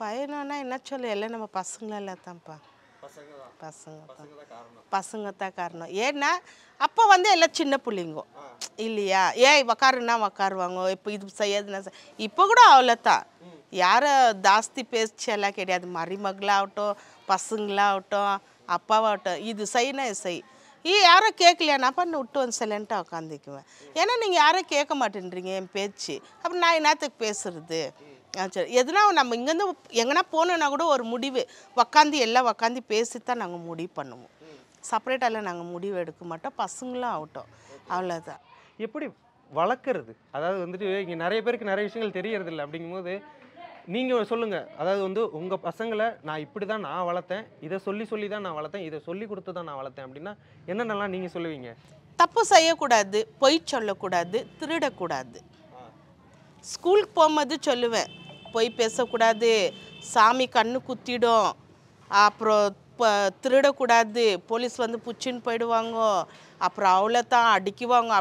பயணம்னா என்ன சொல்ல, எல்லாம் நம்ம பசங்களெல்லாம் தான்ப்பா. பசங்க தான் காரணம். ஏன்னா அப்போ வந்து எல்லாம் சின்ன பிள்ளைங்க இல்லையா, ஏய் உக்காருன்னா உக்காருவாங்க. இப்போ இது செய்யாதுன்னா இப்போ கூட அவ்வளோதான். யாரும் ஜாஸ்தி பேச்செல்லாம் கிடையாது. மருமகளாகட்டும், பசங்களாகட்டும், அப்பாவாகட்டும், இது செய்யினா செய். யாரும் கேட்கலையா நான் பண்ண விட்டு வந்து சைலண்ட்டாக உட்காந்துக்குவேன். ஏன்னா நீங்கள் யாரும் கேட்க மாட்டேன்றீங்க என் பேச்சு, அப்புறம் நான் என்னத்துக்கு பேசுறது? சரி, எதுனா நம்ம இங்கேருந்து எங்கன்னா போனோன்னா கூட ஒரு முடிவு உக்காந்து எல்லாம் உக்காந்து பேசித்தான் நாங்கள் முடிவு பண்ணுவோம். செப்பரேட்டாலாம் நாங்கள் முடிவு எடுக்க மாட்டோம். பசங்களும் ஆகட்டும், அவ்வளோதான். எப்படி வளர்க்குறது, அதாவது வந்துட்டு இங்கே நிறைய பேருக்கு நிறைய விஷயங்கள் தெரியறதில்லை. அப்படிங்கும்போது நீங்கள் சொல்லுங்கள், அதாவது வந்து உங்கள் பசங்களை நான் இப்படி தான் நான் வளர்த்தேன், இதை சொல்லி தான் நான் வளர்த்தேன், இதை சொல்லி கொடுத்து தான் நான் வளர்த்தேன் அப்படின்னா என்னென்னலாம் நீங்கள் சொல்லுவீங்க? தப்பு செய்யக்கூடாது, பொய் சொல்லக்கூடாது, திருடக்கூடாது. ஸ்கூலுக்கு போகும்போது சொல்லுவேன், பொய் பேசக்கூடாது, சாமி கண்ணு குத்திடும், அப்புறம் திருடக்கூடாது, போலீஸ் வந்து புச்சின்னு போயிடுவாங்க, அப்புறம் அவ்வளோதான் அடிக்குவாங்க.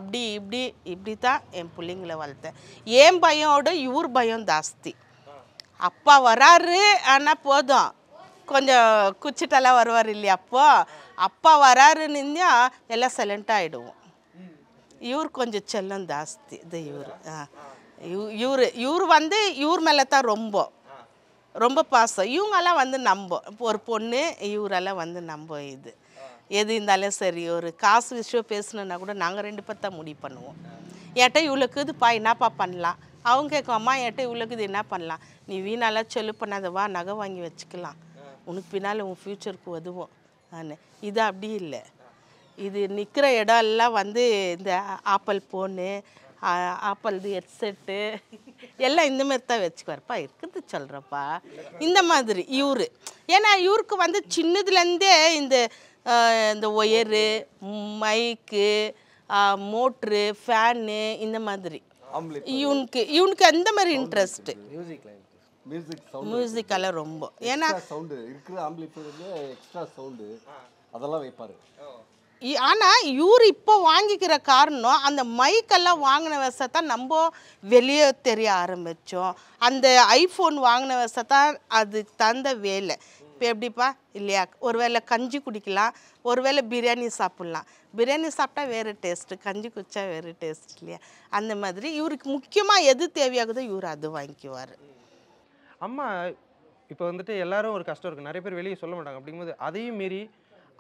இப்படி தான் என் பிள்ளைங்களை வளர்த்தேன். ஏன் பையனோட இவர் பயம் ஜாஸ்தி. அப்பா வராரு ஆனால் போதும், கொஞ்சம் குச்சிட்டெல்லாம் வருவார் இல்லையா, அப்பா வராருன்னு எல்லாம் சைலண்ட்டாக ஆகிடுவோம். இவர் கொஞ்சம் செல்லம் ஜாஸ்தி. இது இவர் வந்து இவர் மேலே தான் ரொம்ப பாசம். இவங்கெல்லாம் வந்து ஒரு பொண்ணு இவரெல்லாம் வந்து இது எது இருந்தாலும் சரி, ஒரு காசு விஷயம் பேசணுன்னா கூட நாங்கள் 2 பேர் தான் முடிவு பண்ணுவோம். என்கிட்ட இவ்வளோக்கு இதுப்பா என்னப்பா பண்ணலாம், அவங்க கேட்கும், அம்மா என்கிட்ட இவ்வளோக்கு இது என்ன பண்ணலாம், நீ வீணாலாம் சொல்லு பண்ணாத, வா நகை வாங்கி வச்சுக்கலாம், உனக்கு பின்னால் உன் ஃப்யூச்சருக்கு உதவும். இது அப்படி இல்லை. இது நிற்கிற இடம் எல்லாம் வந்து இந்த ஆப்பிள் ஃபோனு, ஆப்பிள் ஹெட்செட்டு எல்லாம் இந்தமாரி தான் வச்சுக்குவார்ப்பா. இருக்குது சொல்கிறப்பா இந்த மாதிரி இவரு. ஏன்னா இவருக்கு வந்து சின்னதுலேருந்தே இந்த ஒயரு, மைக்கு, மோட்ரு, ஃபேனு இந்த மாதிரி இவனுக்கு அந்த மாதிரி இன்ட்ரெஸ்ட்டு. மியூசிக்கெல்லாம் ரொம்ப. ஏன்னா சவுண்டு இருக்கிற ஆம்பிளிஃபையர்ல எக்ஸ்ட்ரா சவுண்டு அதெல்லாம் வைப்பாரு. ஆனால் இவர் இப்போ வாங்கிக்கிற காரணம் அந்த மைக்கெல்லாம் வாங்கின வசத்தான் நம்ம வெளியே தெரிய ஆரம்பித்தோம். அந்த ஐஃபோன் வாங்கின வசத்தான் அதுக்கு தந்த வேலை. இப்போ எப்படிப்பா இல்லையா, ஒரு வேளை கஞ்சி குடிக்கலாம், ஒரு வேளை பிரியாணி சாப்பிட்லாம். பிரியாணி சாப்பிட்டா வேறு டேஸ்ட்டு, கஞ்சி குடித்தா வேறு டேஸ்ட் இல்லையா. அந்த மாதிரி இவருக்கு முக்கியமாக எது தேவையாகுதோ இவர் அது வாங்கிக்குவார். அம்மா இப்போ வந்துட்டு எல்லாரும் ஒரு கஷ்டம் இருக்குது, நிறைய பேர் வெளியே சொல்ல மாட்டாங்க. அப்படிங்கும்போது அதையும் மீறி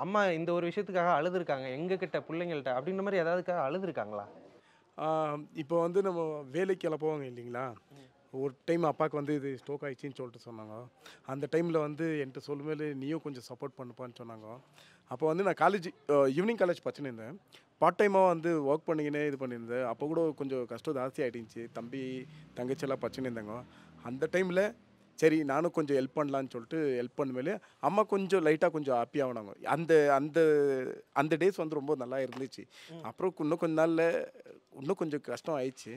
அம்மா இந்த ஒரு விஷயத்துக்காக அழுதுருக்காங்க எங்ககிட்ட பிள்ளைங்கள்ட்ட அப்படின்ற மாதிரி ஏதாவதுக்காக அழுதுருக்காங்களா? இப்போ வந்து நம்ம வேலைக்கெல்லாம் போவாங்க இல்லைங்களா, ஒரு டைம் அப்பாவுக்கு வந்து இது ஸ்ட்ரோக் ஆகிடுச்சின்னு சொல்லிட்டு சொன்னாங்க. அந்த டைமில் வந்து என்கிட்ட சொல்லும்போது நீயும் கொஞ்சம் சப்போர்ட் பண்ணுப்பான்னு சொன்னாங்க. அப்போ வந்து நான் ஈவினிங் காலேஜ் படிச்சுன்னு இருந்தேன். பார்ட் டைமாக வந்து ஒர்க் பண்ணிக்கினே இது பண்ணியிருந்தேன். அப்போ கூட கொஞ்சம் கஷ்டம் ஜாஸ்தி ஆகிடுச்சு. தம்பி தங்கச்சியெல்லாம் படிச்சுன்னு இருந்தாங்க. அந்த டைமில் சரி நானும் கொஞ்சம் ஹெல்ப் பண்ணலான்னு சொல்லிட்டு ஹெல்ப் பண்ணுவேலே அம்மா கொஞ்சம் லைட்டாக கொஞ்சம் ஹாப்பி ஆகினாங்க. அந்த டேஸ் வந்து ரொம்ப நல்லா இருந்துச்சு. அப்புறம் இன்னும் கொஞ்ச நாளில் இன்னும் கொஞ்சம் கஷ்டம் ஆயிடுச்சு.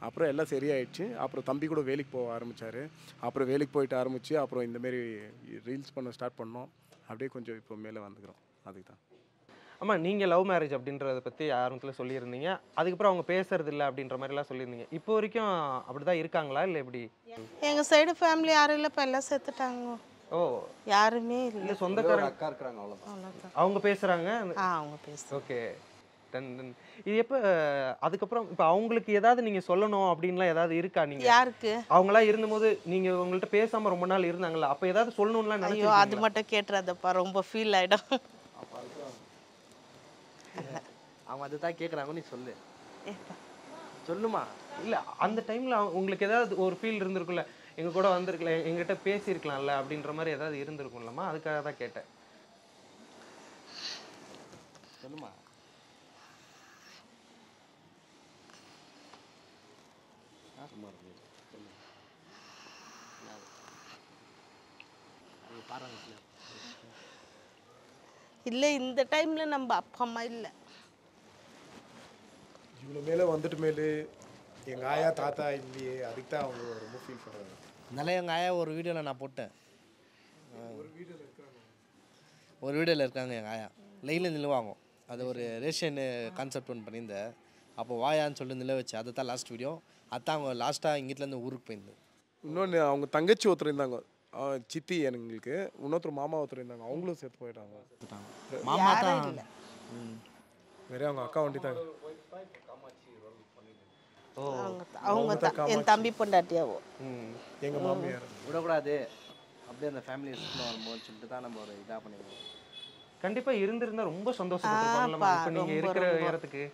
அப்புறம் எல்லாம் சரியாயிடுச்சு. அப்புறம் தம்பி கூட வேலைக்கு போக ஆரம்பித்தார். அப்புறம் வேலைக்கு போயிட்டு ஆரம்பித்து அப்புறம் இந்தமாரி ரீல்ஸ் பண்ண ஸ்டார்ட் பண்ணோம். அப்படியே கொஞ்சம் இப்போ மேலே வந்துக்கிறோம். அதுக்கு தான். ஆமாம், நீங்கள் லவ் மேரேஜ் அப்படின்றத பற்றி ஆரம்பத்தில் சொல்லியிருந்தீங்க. அதுக்கப்புறம் அவங்க பேசுறது இல்லை அப்படின்ற மாதிரிலாம் சொல்லியிருந்தீங்க. இப்போ வரைக்கும் அப்படி தான் இருக்காங்களா இல்லை எப்படி? எங்கள் சைடு ஃபேமிலி யாரும் இல்லை, இப்போ எல்லாம் செத்துட்டாங்க. ஓ, யாருமே இல்லை. சொந்தக்காரங்க அக்கா இருக்கிறாங்க, அவ்வளோதான். அவங்க பேசுகிறாங்க. அவங்க பேசுகிறாங்க. ஓகே, இது எப்போ அதுக்கப்புறம் இப்போ அவங்களுக்கு ஏதாவது நீங்கள் சொல்லணும் அப்படின்லாம் ஏதாவது இருக்கா? நீங்கள் யாருக்கு அவங்களாம் இருந்தபோது நீங்கள் உங்கள்கிட்ட பேசாமல் ரொம்ப நாள் இருந்தாங்களா, அப்போ ஏதாவது சொல்லணும்லாம்? ஐயோ அது மட்டும் கேட்டுறாதப்பா, ரொம்ப ஃபீல் ஆகிடும். அவங்க அதுதான் கேட்குறாங்க, நீ சொல்லுமா. இல்லை அந்த டைமில் உங்களுக்கு ஏதாவது ஒரு ஃபீல் இருந்திருக்குல்ல, எங்கள் கூட வந்திருக்கல, எங்கிட்ட பேசியிருக்கலாம்ல அப்படின்ற மாதிரி ஏதாவது இருந்திருக்கும்லம்மா, அதுக்காக தான் கேட்டேன். சொல்லுமா. இல்லை இந்த டைமில் நம்ம அப்பா அம்மா இல்லை. இவ்வளோ மேலே வந்துட்டு மேலே எங்கள் ஆயா தாத்தா இல்லையே, அதுக்கு தான் அவங்க ரொம்ப ஃபீல் பண்ணுறாங்க. அதனால எங்கள் ஆயா ஒரு வீடியோவில் நான் போட்டேன். ஒரு வீடியோவில் இருக்காங்க எங்கள் ஆயா லைனில் நிலவாங்க. அது ஒரு ரேஷன் கான்செப்ட் ஒன்று பண்ணியிருந்தேன். அப்போ வாயான்னு சொல்லிட்டு நில வச்சு அதை தான் லாஸ்ட் வீடியோ. அதான் அவங்க லாஸ்ட்டாக இங்கிட்டலேருந்து ஊருக்கு போயிருந்தேன். இன்னொன்று அவங்க தங்கச்சி ஒருத்தர் இருந்தாங்க, சித்தி எங்களுக்கு. இன்னொருத்தர் மாமா ஒருத்தர் இருந்தாங்க, அவங்களும் சேர்த்து போயிட்டாங்க. மாமா தான் வேற அவங்க அக்கா வண்டி தான். அவங்க தான் என் தம்பி பொண்டாட்டியாவோ. எங்கள் மாமியார் விடக்கூடாது அப்படியே அந்த ஃபேமிலி வரும்போது சொல்லிட்டு தான் நம்ம ஒரு இதாக பண்ணிடுவோம். கண்டிப்பாக இருந்திருந்தா ரொம்ப சந்தோஷப்பட்டிருப்பாங்க. இப்போ நீங்கள் இருக்கிற இடத்துக்கு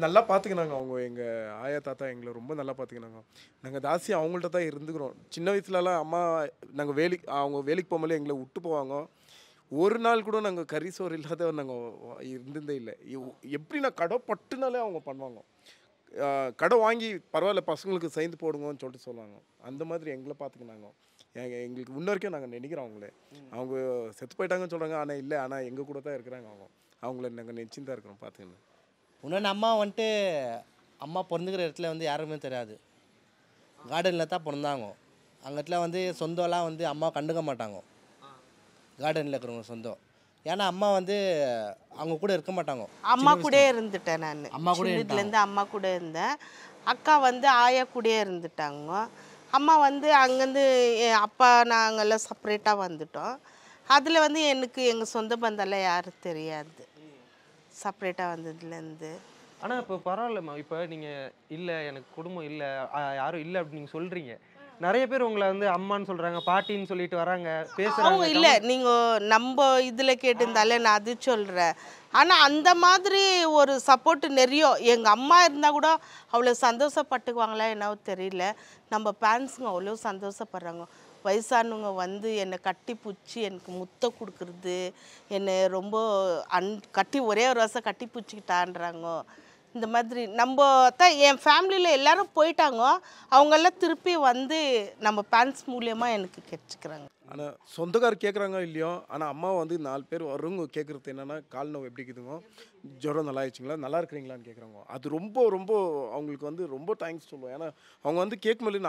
நல்லா பார்த்துக்கினாங்க அவங்க. எங்கள் ஆயா தாத்தா எங்களை ரொம்ப நல்லா பார்த்துக்கினாங்க. நாங்கள் ஜாஸ்தி அவங்கள்ட்ட தான் இருந்துக்கிறோம். சின்ன வயசுலலாம் அம்மா நாங்கள் அவங்க வேலைக்கு போகும்போது எங்களை விட்டு போவாங்க. ஒரு நாள் கூட நாங்கள் கறி சோறு இல்லாத நாங்கள் இருந்ததே இல்லை. எப்படி நான் கடை பட்டுனாலே அவங்க பண்ணுவாங்க. கடை வாங்கி பரவாயில்ல பசங்களுக்கு சேர்ந்து போடுங்கன்னு சொல்லிட்டு சொல்லுவாங்க. அந்த மாதிரி எங்களை பார்த்துக்கினாங்க. எங்களுக்கு இன்ன வரைக்கும் நாங்கள் நினைக்கிறோம் அவங்களே. அவங்க செத்து போயிட்டாங்கன்னு சொல்கிறாங்க, ஆனால் இல்லை, ஆனால் எங்கள் கூட தான் இருக்கிறாங்க. அவங்கள நாங்கள் நினச்சின்னு தான் இருக்கிறோம் பார்த்துக்கணும். இன்னொன்று அம்மா வந்துட்டு அம்மா பிறந்துக்கிற இடத்துல வந்து யாருமே தெரியாது. கார்டனில் தான் பிறந்தாங்க. அங்கத்துல வந்து சொந்தம்லாம் வந்து அம்மா கண்டுக்க மாட்டாங்க. கார்டனில் இருக்கிறவங்க சொந்தம். ஏன்னா அம்மா வந்து அவங்க கூட இருக்க மாட்டாங்க. அம்மா கூட இருந்துட்டேன் நான். அம்மா கூட இதுலேருந்து அம்மா கூட இருந்தேன். அக்கா வந்து ஆயா கூட இருந்துட்டாங்க. அம்மா வந்து அங்கேருந்து அப்பா நாங்கள்லாம் செப்பரேட்டாக வந்துட்டோம். அதில் வந்து எனக்கு எங்கள் சொந்த பந்தெல்லாம் யாரும் தெரியாது செப்பரேட்டாக வந்ததுலேருந்து. ஆனால் இப்போ பரவாயில்லம்மா, இப்போ நீங்கள் இல்லை எனக்கு குடும்பம் இல்லை யாரும் இல்லை அப்படின்னு நீங்கள் சொல்கிறீங்க. நிறைய பேர் உங்களை வந்து அம்மான்னு சொல்கிறாங்க, பாட்டின்னு சொல்லிட்டு வராங்க, பேசுகிறாங்க. இல்லை நீங்கள் நம்ம இதில் கேட்டிருந்தாலே நான் அது சொல்கிறேன். ஆனால் அந்த மாதிரி ஒரு சப்போர்ட்டு நிறைய எங்கள் அம்மா இருந்தால் கூட அவ்வளோ சந்தோஷப்பட்டுக்குவாங்களா என்னவோ தெரியல. நம்ம பேரண்ட்ஸுங்க அவ்வளோ சந்தோஷப்படுறாங்க. வயசானவங்க வந்து என்னை கட்டி பிடிச்சி எனக்கு முத்தை கொடுக்குறது, என்னை ரொம்ப கட்டி ஒரே ஒரு வருஷம் கட்டி பிடிச்சிக்கிட்டான்றாங்க. இந்த மாதிரி நம்ம தான் என் ஃபேமிலியில் எல்லோரும் போயிட்டாங்க. அவங்கெல்லாம் திருப்பி வந்து நம்ம பேரண்ட்ஸ் மூலியமாக எனக்கு கிடைச்சிக்கிறாங்க. ஆனால் சொந்தக்காரர் கேட்குறாங்க இல்லையோ, ஆனால் அம்மா வந்து 4 பேர் வருங்க கேட்குறது என்னென்னா, கால் நோவு எப்படி இருக்குதுங்க, ஜுரம் நல்லா ஆயிடுச்சிங்களா, நல்லா இருக்கிறீங்களான்னு கேட்குறாங்க. அது ரொம்ப ரொம்ப அவங்களுக்கு வந்து ரொம்ப தேங்க்ஸ் சொல்லுவோம். ஏன்னா அவங்க வந்து கேட்கும்போது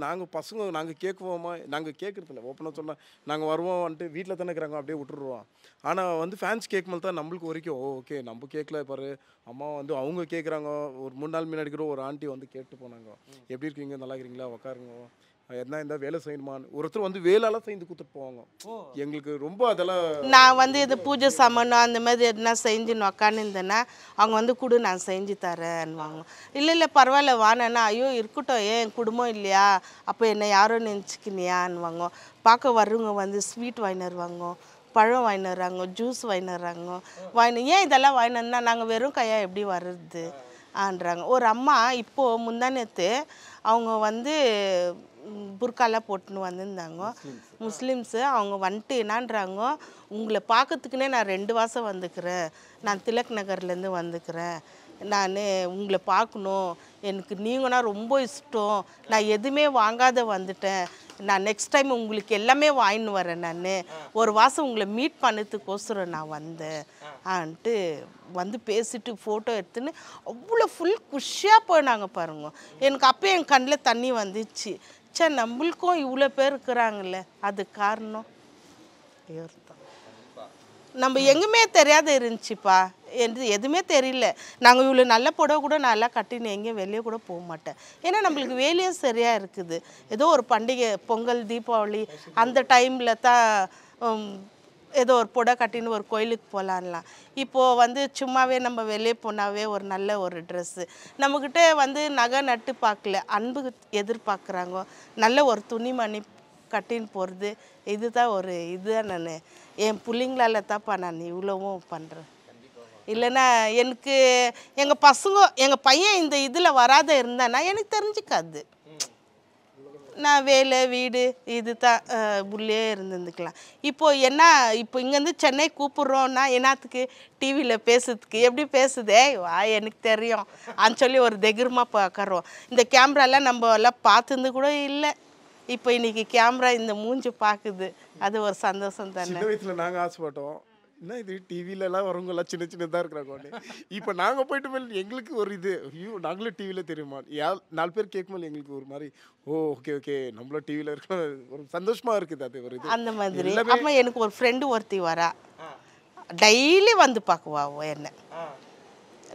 நாங்கள் பசங்க நாங்கள் கேட்குவோமா, நாங்கள் கேட்குறதில்ல. ஓப்பனாக சொன்னால் நாங்கள் வருவோம் வந்துட்டு வீட்டில் தானே இருக்கிறாங்க அப்படியே விட்டுருவோம். ஆனால் வந்து ஃபேன்ஸ் கேட்கும்போது தான் நம்மளுக்கு வரைக்கும் ஓகே நம்ம கேட்கல பாரு, அம்மா வந்து அவங்க கேட்குறாங்க. ஒரு 3 நாள் முன்னாடி கூட ஒரு ஆண்டி வந்து கேட்டு போனாங்க, எப்படி இருக்கீங்க, நல்லா இருக்கிறீங்களா, உட்காருங்க, என்ன இந்த வேலை செய்யணுமான்னு. ஒருத்தர் வந்து வேலையெல்லாம் செய்து கொடுத்துட்டு போவாங்க. எங்களுக்கு ரொம்ப அதெல்லாம் நான் வந்து இது பூஜை சாமான் அந்த மாதிரி எதுனா செஞ்சுன்னு உக்காந்துருந்தேன்னா அவங்க வந்து கூட நான் செஞ்சு தரேன்னுவாங்க. இல்லை பரவாயில்ல வானேன்னா, ஐயோ இருக்கட்டும், ஏன் குடும்பம் இல்லையா, அப்போ என்னை யாரும் நினச்சிக்கினியான்னுவாங்க. பார்க்க வர்றவங்க வந்து ஸ்வீட் வாங்கின்னு வருவாங்க, பழம் வாங்கின்னு வர்றாங்க, ஜூஸ் வாங்கின்னு வர்றாங்க. ஏன் இதெல்லாம் வாங்கினா நாங்கள் வெறும் கையாக எப்படி வர்றது ஆன்றாங்க. ஒரு அம்மா இப்போது முந்தானத்து அவங்க வந்து புர்காலாம் போட்டுன்னு வந்திருந்தாங்க, முஸ்லீம்ஸு. அவங்க வந்துட்டு என்னான்றாங்க, உங்களை பார்க்கறதுக்குன்னே நான் 2 மாதம் வந்துக்கிறேன், நான் திலக் நகர்லேருந்து வந்துக்கிறேன், நான் உங்களை பார்க்கணும், எனக்கு நீங்கன்னா ரொம்ப இஷ்டம், நான் எதுவுமே வாங்காத வந்துட்டேன், நான் நெக்ஸ்ட் டைம் உங்களுக்கு எல்லாமே வாங்கின்னு வரேன், நான் ஒரு மாதம் உங்களை மீட் பண்ணதுக்கோசரம் நான் வந்தேன் ஆன்ட்டு வந்து பேசிட்டு ஃபோட்டோ எடுத்துன்னு அவ்வளோ ஃபுல் குஷியாக போயினாங்க பாருங்க. எனக்கு அப்போ என் கண்ணில் தண்ணி வந்துச்சு. சே நம்மளுக்கும் இவ்வளோ பேர் இருக்கிறாங்கல்ல, அது காரணம் இவர் தான். நம்ம எங்குமே தெரியாத இருந்துச்சுப்பா, எதுவுமே தெரியல. நாங்கள் இவ்வளோ நல்ல புடவை கூட நல்லா கட்டின்னு எங்கேயும் வெளியே கூட போக மாட்டேன். ஏன்னா நம்மளுக்கு வேலையும் சரியாக இருக்குது. ஏதோ ஒரு பண்டிகை, பொங்கல், தீபாவளி அந்த டைமில் தான் ஏதோ ஒரு புடவை கட்டின்னு ஒரு கோயிலுக்கு போகலான்லாம். இப்போது வந்து சும்மாவே நம்ம வெளியே போனாவே ஒரு நல்ல ஒரு ட்ரெஸ்ஸு, நம்மக்கிட்ட வந்து நகை நட்டு பார்க்கல, அன்பு எதிர்பார்க்குறாங்க. நல்ல ஒரு துணிமணி கட்டின்னு போகிறது, இதுதான் ஒரு இதுதான். நான் என் பிள்ளைங்களால தான்ப்பா நான் இவ்வளவும் பண்ணுறேன். இல்லைன்னா எனக்கு எங்கள் பையன் இந்த இதில் வராத இருந்தானா எனக்கு தெரிஞ்சுக்காது. நான் வேலை வீடு இது தான் உள்ளே இருந்துக்கலாம். இப்போது இப்போ இங்கேருந்து சென்னை கூப்பிட்றோன்னா என்னத்துக்கு, டிவியில் பேசுறதுக்கு. எப்படி பேசுதே வா எனக்கு தெரியும் சொல்லி ஒரு தைரியமாக பார்க்குறோம். இந்த கேமராலாம் நம்ம எல்லாம் பார்த்துருந்து கூட இல்லை. இப்போ இன்னைக்கு கேமரா இந்த மூஞ்சி பார்க்குது, அது ஒரு சந்தோஷம் தானே. சின்ன வயசில் நாங்கள் ஆசைப்பட்டோம், என்ன இது டிவிலலாம் வரவங்கெல்லாம் சின்ன சின்னதாக இருக்கிறாங்க. இப்போ நாங்கள் போயிட்டு மேலே எங்களுக்கு ஒரு இது, ஐயோ நாங்களும் டிவியில் தெரியுமா, 4 பேர் கேட்கும்போது எங்களுக்கு ஒரு மாதிரி ஓகே ஓகே நம்மளும் டிவியில் இருக்க ஒரு சந்தோஷமாக இருக்குது. அது ஒரு இது அந்த மாதிரி. அம்மா எனக்கு ஒரு ஃப்ரெண்டு ஒருத்தி வரா, டெய்லி வந்து பார்க்குவா என்ன,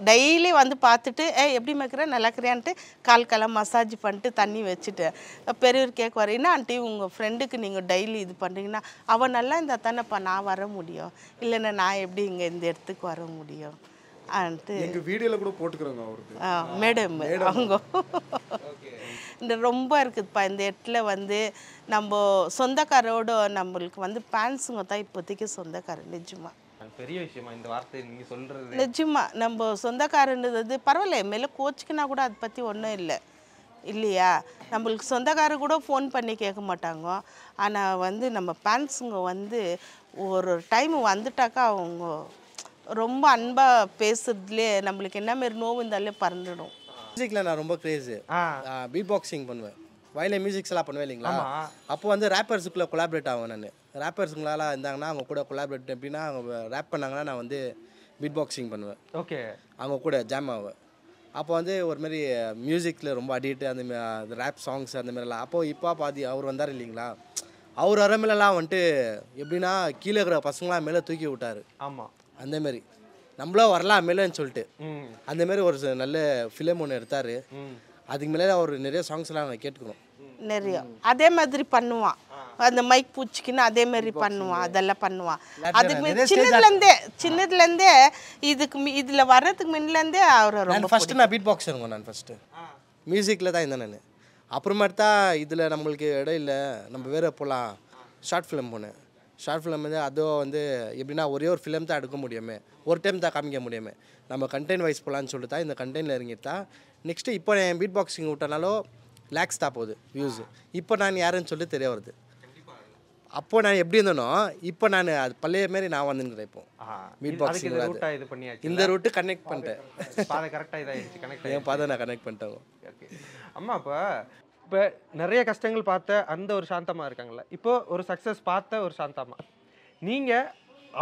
டெய்லி வந்து பார்த்துட்டு எப்படி மேய்க்கிற நல்லா இருக்கிறியான்ட்டு கால்கெல்லாம் மசாஜ் பண்ணிட்டு தண்ணி வச்சுட்டு பெரியவர் கேட்குவார், என்ன ஆண்டி உங்கள் ஃப்ரெண்டுக்கு நீங்கள் டெய்லி இது பண்ணுறீங்கன்னா, அவள் நல்லா இருந்தால் தானேப்பா நான் வர முடியும், இல்லைன்னா நான் எப்படி இங்கே இந்த இடத்துக்கு வர முடியும் ஆன்ட்டு எங்கள் வீடியோவில் கூட போட்டுக்கிறோங்க அவருக்கு. மேடம் அவங்க இந்த ரொம்ப இருக்குதுப்பா இந்த இடத்துல வந்து நம்ம சொந்தக்காரோட நம்மளுக்கு வந்து பேன்ஸுங்க தான் இப்போதைக்கு சொந்தக்காரர். நிஜமா பெரிய விஷயமா இந்த வார்த்தை நீங்க சொல்றது? நிஜமா நம்ம சொந்தக்காரன்றது பரவாயில்ல, மேலே கோச்சுக்குனா கூட அதை பற்றி ஒன்றும் இல்லை இல்லையா. நம்மளுக்கு சொந்தக்காரர் கூட ஃபோன் பண்ணி கேட்க மாட்டாங்க. ஆனால் வந்து நம்ம பேன்ஸுங்க வந்து ஒரு டைம் வந்துட்டாக்கா அவங்க ரொம்ப அன்பாக பேசுறதுலே நம்மளுக்கு என்ன மாரி நோவு இருந்தாலே பறந்துடும். மியூசிக்கில் நான் ரொம்ப க்ரேஸு. பீட் பாக்ஸிங் பண்ணுவேன், வயலின் மியூசிக்ஸ் எல்லாம் பண்ணுவேன் இல்லைங்களா. அப்போ வந்து ரேப்பர்ஸுக்குள்ளே கொலாபரேட் ஆகும். நான் ரேப்பர்ஸுங்களாலாம் இருந்தாங்கன்னா அவங்க கூட கொலாபரேட் எப்படின்னா அவங்க ரேப் பண்ணாங்கன்னா நான் வந்து பீட் பாக்ஸிங் பண்ணுவேன். ஓகே, அவங்க கூட ஜாம் ஆவேன். அப்போ வந்து ஒரு மாதிரி மியூசிக்கில் ரொம்ப அடிக்ட்டு, அந்த ரேப் சாங்ஸ் அந்த மாதிரிலாம். அப்போது இப்போ பாதி அவர் வந்தார் இல்லைங்களா, அவர் அரமிலலாம் வந்துட்டு எப்படின்னா கீழே இருக்கிற பசங்களாம் மேலே தூக்கி விட்டார். ஆமாம், அந்தமாரி நம்மளும் வரலாம் மேலேன்னு சொல்லிட்டு அந்தமாரி ஒரு நல்ல ஃபிலிம் ஒன்று எடுத்தார். அதுக்கு மேலே அவர் நிறைய சாங்ஸ்லாம் நான் கேட்டுக்கணும். நிறைய அதே மாதிரி பண்ணுவான், அந்த மைக் பூச்சிக்குன்னு அதே மாதிரி பண்ணுவான், அதெல்லாம் பண்ணுவான். அதுக்கு சின்னதுலேருந்தே இதில் வர்றதுக்கு முன்னிலேருந்தே அவர் ரொம்ப ஃபஸ்ட்டு நான் பீட் பாக்ஸ் இருங்க. நான் ஃபஸ்ட்டு மியூசிக்கில் தான் இருந்தேன் நான். அப்புறமேட்டு தான் இதில் நம்மளுக்கு இடம் இல்லை, நம்ம வேறு போகலாம் ஷார்ட் ஃபிலிம் போனேன். ஷார்ட் ஃபிலிம் வந்து அதுவும் வந்து எப்படின்னா ஒரே ஒரு ஃபிலிம் தான் எடுக்க முடியுமே, ஒரு டைம் தான் காமிக்க முடியுமே, நம்ம கண்டென்ட் வைஸ் போகலான்னு சொல்லிட்டு தான் இந்த கண்டென்ட்டில் இறங்கிட்டு தான் நெக்ஸ்ட்டு இப்போ என் பீட் பாக்ஸிங் விட்டனாலும் லேக்ஸ் தான் போகுது வியூஸு. இப்போ நான் யாருன்னு சொல்லிட்டு தெரிய வருது. அப்போ நான் எப்படி இருந்தேனோ இப்போ நான் அது பழைய மாரி நான் வந்துங்கிறேன். இப்போ பீட் பாக்ஸிங் இந்த ரூட்டு கனெக்ட் பண்ணிட்டேன், என் பாதை நான் கனெக்ட் பண்ணிட்டேன். அம்மா இப்போ நிறைய கஷ்டங்கள் பார்த்த அந்த ஒரு சாந்தம்மா இருக்காங்கல்ல, இப்போ ஒரு சக்ஸஸ் பார்த்த ஒரு சாந்தம்மா, நீங்கள்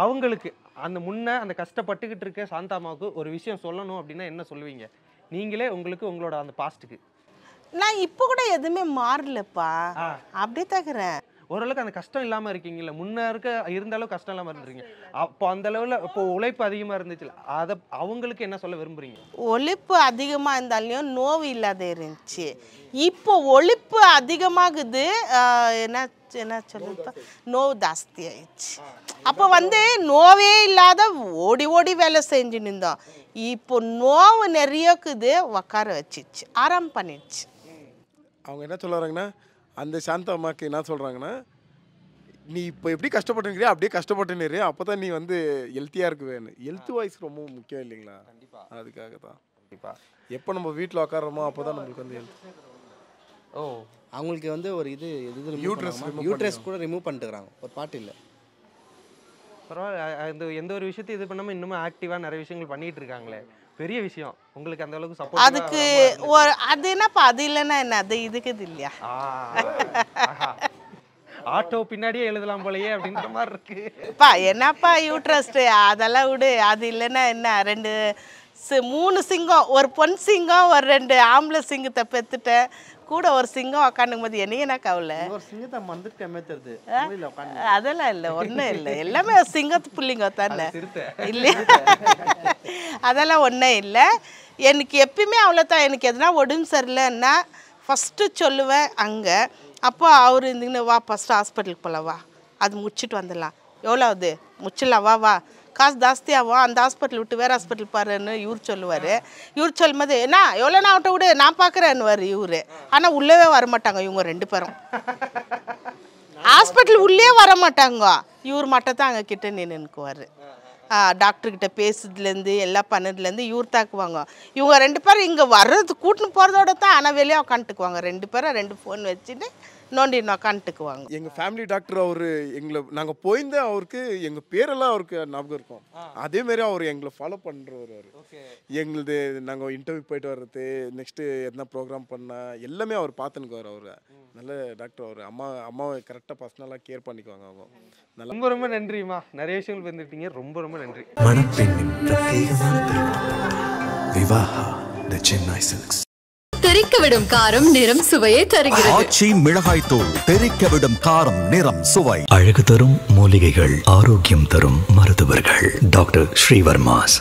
அவங்களுக்கு அந்த முன்ன அந்த கஷ்டப்பட்டுக்கிட்டு இருக்க சாந்தாமாவுக்கு ஒரு விஷயம் சொல்லணும் அப்படின்னா என்ன சொல்லுவீங்க நீங்களே உங்களுக்கு உங்களோட அந்த பாஸ்ட்டுக்கு? நான் இப்போ கூட எதுவுமே மாறலப்பா, அப்படியே தகுறேன். ஓரளவுக்கு அந்த கஷ்டம் இல்லாமல் இருக்கீங்கல்ல, முன்ன இருந்த அளவு கஷ்டம் இல்லாமல் இருந்துருங்க. அப்போ அந்த அளவில் இப்போ உழைப்பு அதிகமாக இருந்துச்சு, அதை அவங்களுக்கு என்ன சொல்ல விரும்புகிறீங்க? உழைப்பு அதிகமாக இருந்தாலையும் நோவு இல்லாத இருந்துச்சு. இப்போ உழைப்பு அதிகமாகுது, என்ன சொல்லுப்பா, நோவு ஜாஸ்தி ஆயிடுச்சு. அப்போ வந்து நோவே இல்லாத ஓடி ஓடி வேலை செஞ்சு நின்றோம். இப்போ நோவு நிறையக்குது, உக்கார வச்சிச்சு, ஆராம் பண்ணிடுச்சு. அவங்க என்ன சொல்லுறாங்கன்னா, அந்த சாந்தா அம்மாவுக்கு என்ன சொல்கிறாங்கன்னா, நீ இப்போ எப்படி கஷ்டப்பட்டுங்கிறியா அப்படியே கஷ்டப்பட்டுன்னு, அப்போ தான் நீ வந்து ஹெல்த்தியாக இருக்குவேன்னு. ஹெல்த் வைஸ் ரொம்ப முக்கியம் இல்லைங்களா, அதுக்காக தான். கண்டிப்பாக எப்போ நம்ம வீட்டில் உட்காரோமோ அப்போ தான் நம்மளுக்கு வந்து ஹெல்த். அவங்களுக்கு வந்து ஒரு இது யூட்ரஸ் கூட ரிமூவ் பண்ணிட்டுக்கிறாங்க, ஒரு பாட்டு இல்லை. பரவாயில்ல, இந்த எந்த ஒரு விஷயத்தையும் இது பண்ணாமல் இன்னும் ஆக்டிவாக நிறைய விஷயங்கள் பண்ணிகிட்டு இருக்காங்களே, பெரிய விஷயம். உங்களுக்கு அந்த அளவுக்கு சப்போர்ட் அதுக்கு அது என்னப்பா, அது இல்லைன்னா என்ன, அது இதுக்கு இது இல்லையா, ஆட்டோ பின்னாடியே எழுதலாம் போலயே அப்படின்ற மாதிரி இருக்கு. என்னப்பா யூட்ரஸ்ட் அதெல்லாம் விடு, அது இல்லைன்னா என்ன, 3 சிங்கம், ஒரு பொன் சிங்கம், ஒரு 2 ஆம்பளை சிங்கத்தை பெற்றுட்டேன், கூட ஒரு சிங்கம் உக்காந்துக்கும் போது என்ன கவலை. அதெல்லாம் இல்லை, ஒன்றும் இல்லை, எல்லாமே சிங்கத்து புள்ளிங்க தானே இல்லையா, அதெல்லாம் ஒன்றும் இல்லை. எனக்கு எப்பயுமே அவ்வளோதான். எனக்கு எதுனா உடம்பு சரியில்லைன்னா ஃபஸ்ட்டு சொல்லுவேன் அங்கே. அப்போ அவர் இருந்தீங்கன்னு, வா ஃபஸ்ட்டு ஹாஸ்பிட்டலுக்கு போகலாம், வா அது முடிச்சுட்டு வந்துடலாம், எவ்வளோ ஆகுது முடிச்சிடலாம், வா காசு ஜாஸ்தியாகும், அந்த ஹாஸ்பிட்டல் விட்டு வேறு ஹாஸ்பிட்டல் பாருன்னு இவர் சொல்லுவார். இவர் சொல்லும் போது என்ன எவ்வளோ நான் அவட்ட விடு நான் பார்க்குறேன்னுவார் இவர். ஆனால் உள்ளவே வரமாட்டாங்க இவங்க 2 பேரும், ஹாஸ்பிட்டல் உள்ளே வரமாட்டாங்க. இவர் மட்டும் தான் அங்கே கிட்ட நின்றுக்குவார். டாக்டர்கிட்ட பேசுறதுலேருந்து எல்லாம் பண்ணதுலேருந்து இவர் தாக்குவாங்க. இவங்க 2 பேரும் இங்கே வர்றது கூட்டின்னு போகிறதோட தான், ஆனால் வெளியே உட்காந்துக்குவாங்க 2 பேரும் 2 ஃபோன் வச்சுட்டு நோண்டி உக்காந்துக்குவாங்க. எங்கள் ஃபேமிலி டாக்டர் அவர் எங்களை நாங்கள் போயிருந்தே அவருக்கு எங்கள் பேரெல்லாம் அவருக்கு ஞாபகம் இருக்கும். அதேமாரி அவர் எங்களை ஃபாலோ பண்ணுறவர். அவர் எங்களுது நாங்கள் இன்டர்வியூ போயிட்டு வர்றது, நெக்ஸ்ட்டு எதனா ப்ரோக்ராம் பண்ணால் எல்லாமே அவர் பார்த்துனுக்குவார். அவர் நல்ல டாக்டர். அவர் அம்மாவை கரெக்டாக பர்சனலாக கேர் பண்ணிக்குவாங்க அவங்க. ரொம்ப ரொம்ப நன்றிம்மா, நிறைய விஷயங்கள் வந்துட்டீங்க. ரொம்ப ரொம்ப நன்றி. மணப்பெண்ணின் பிரத்யேகமான திருமணம் விவாஹா தி சென்னை சில்க்ஸ். தெறிக்க விடும் காரம் நிறம் சுவையை தருகிறது. ஆச்சி மிளகாய் தூள் தெறிக்க விடும் காரம் நிறம் சுவை. அழகு தரும் மூலிகைகள், ஆரோக்கியம் தரும் மருத்துவர்கள். டாக்டர் ஸ்ரீவர்மாஸ்.